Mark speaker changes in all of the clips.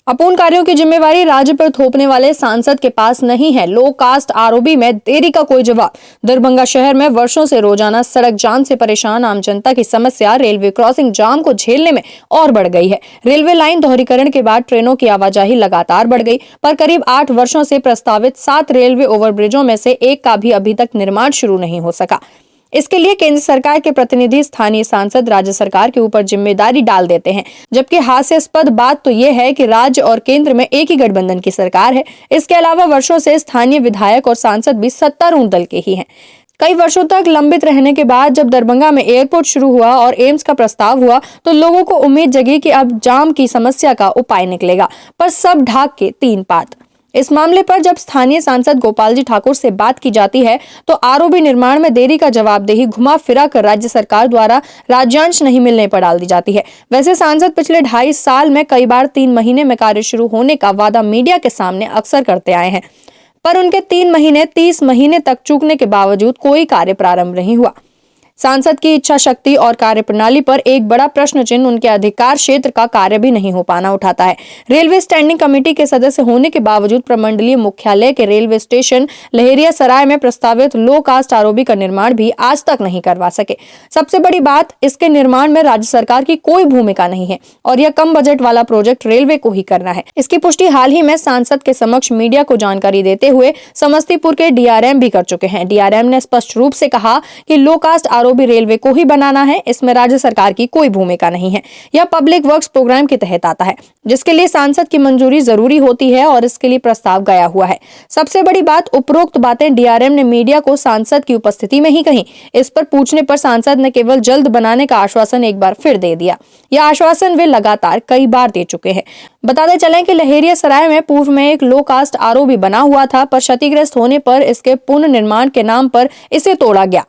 Speaker 1: अपूर्ण कार्यों की जिम्मेवारी राज्य पर थोपने वाले सांसद के पास नहीं है। लो कास्ट आरओबी में देरी का कोई जवाब। दरभंगा शहर में वर्षों से रोजाना सड़क जाम से परेशान आम जनता की समस्या रेलवे क्रॉसिंग जाम को झेलने में और बढ़ गई है। रेलवे लाइन दोहरीकरण के बाद ट्रेनों की आवाजाही लगातार बढ़ गई, पर करीब 8 वर्षों से प्रस्तावित 7 रेलवे ओवरब्रिजों में से एक का भी अभी तक निर्माण शुरू नहीं हो सका। इसके लिए केंद्र सरकार के प्रतिनिधि स्थानीय सांसद राज्य सरकार के ऊपर जिम्मेदारी डाल देते हैं, जबकि हास्यास्पद बात तो यह है कि राज्य और केंद्र में एक ही गठबंधन की सरकार है। इसके अलावा वर्षों से स्थानीय विधायक और सांसद भी सत्तारूढ़ दल के ही हैं। कई वर्षों तक लंबित रहने के बाद जब दरभंगा में एयरपोर्ट शुरू हुआ और एम्स का प्रस्ताव हुआ तो लोगों को उम्मीद जगी कि अब जाम की समस्या का उपाय निकलेगा, पर सब ढाक के तीन पात। इस मामले पर जब स्थानीय सांसद गोपाल जी ठाकुर से बात की जाती है तो आरओबी निर्माण में देरी का जवाबदेही घुमा फिरा कर राज्य सरकार द्वारा राज्यांश नहीं मिलने पर डाल दी जाती है। वैसे सांसद पिछले 2.5 साल में कई बार 3 महीने में कार्य शुरू होने का वादा मीडिया के सामने अक्सर करते आए हैं, पर उनके 3 महीने 30 महीने तक चूकने के बावजूद कोई कार्य प्रारंभ नहीं हुआ। सांसद की इच्छा शक्ति और कार्यप्रणाली पर एक बड़ा प्रश्न चिन्ह उनके अधिकार क्षेत्र का कार्य भी नहीं हो पाना उठाता है। रेलवे स्टैंडिंग कमेटी के सदस्य होने के बावजूद प्रमंडलीय मुख्यालय के रेलवे स्टेशन लहेरिया सराय में प्रस्तावित लो कास्ट आरओबी का निर्माण भी आज तक नहीं करवा सके। सबसे बड़ी बात, इसके निर्माण में राज्य सरकार की कोई भूमिका नहीं है और यह कम बजट वाला प्रोजेक्ट रेलवे को ही करना है। इसकी पुष्टि हाल ही में सांसद के समक्ष मीडिया को जानकारी देते हुए समस्तीपुर के डीआरएम भी कर चुके हैं। डीआरएम ने स्पष्ट रूप से कहा कि लो कास्ट भी रेलवे को ही बनाना है, इसमें राज्य सरकार की कोई भूमिका नहीं है। यह पब्लिक वर्क्स प्रोग्राम के तहत आता है, जिसके लिए सांसद की मंजूरी जरूरी होती है और इसके लिए प्रस्ताव गया हुआ है। सबसे बड़ी बात, उपरोक्त बातें डीआरएम ने मीडिया को सांसद की उपस्थिति में ही कही। इस पर पूछने पर सांसद ने केवल जल्द बनाने का आश्वासन एक बार फिर दे दिया। यह आश्वासन वे लगातार कई बार दे चुके हैं। बताते चलें कि लहेरिया सराय में पूर्व में एक लो कास्ट आरओबी बना हुआ था, पर क्षतिग्रस्त होने पर इसके पुनर्निर्माण के नाम पर इसे तोड़ा गया,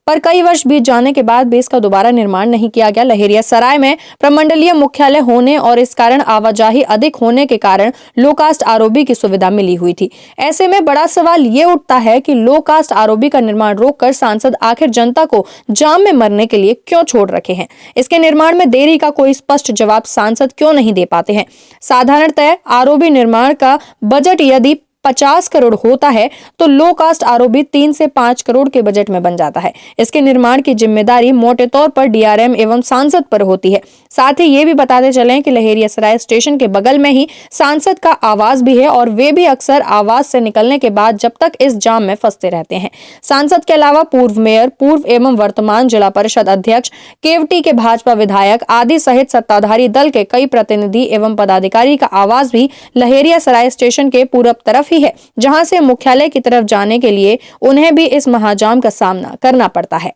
Speaker 1: पर कई वर्ष बीत जाने के बाद भी इसका दोबारा निर्माण नहीं किया गया। लहेरिया सराय में प्रमंडलीय मुख्यालय होने और इस कारण आवाजाही अधिक होने के कारण लो कास्ट आरओबी की सुविधा मिली हुई थी। ऐसे में बड़ा सवाल ये उठता है कि लो कास्ट आरओबी का निर्माण रोककर सांसद आखिर जनता को जाम में मरने के लिए क्यों छोड़ रखे हैं। इसके निर्माण में देरी का कोई स्पष्ट जवाब सांसद क्यों नहीं दे पाते हैं। साधारणतः आरओबी निर्माण का बजट यदि 50 करोड़ होता है तो लो कास्ट आरओबी 3 से 5 करोड़ के बजट में बन जाता है। इसके निर्माण की जिम्मेदारी मोटे तौर पर डीआरएम एवं सांसद पर होती है। साथ ही ये भी बताते चलें कि लहेरिया सराय स्टेशन के बगल में ही सांसद का आवास भी है और वे भी अक्सर आवास से निकलने के बाद जब तक इस जाम में फंसते रहते हैं। सांसद के अलावा पूर्व मेयर, पूर्व एवं वर्तमान जिला परिषद अध्यक्ष, केवटी के भाजपा विधायक आदि सहित सत्ताधारी दल के कई प्रतिनिधि एवं पदाधिकारी का आवास भी लहेरिया सराय स्टेशन के पूरब तरफ है, जहां से मुख्यालय की तरफ जाने के लिए उन्हें भी इस महाजाम का सामना करना पड़ता है।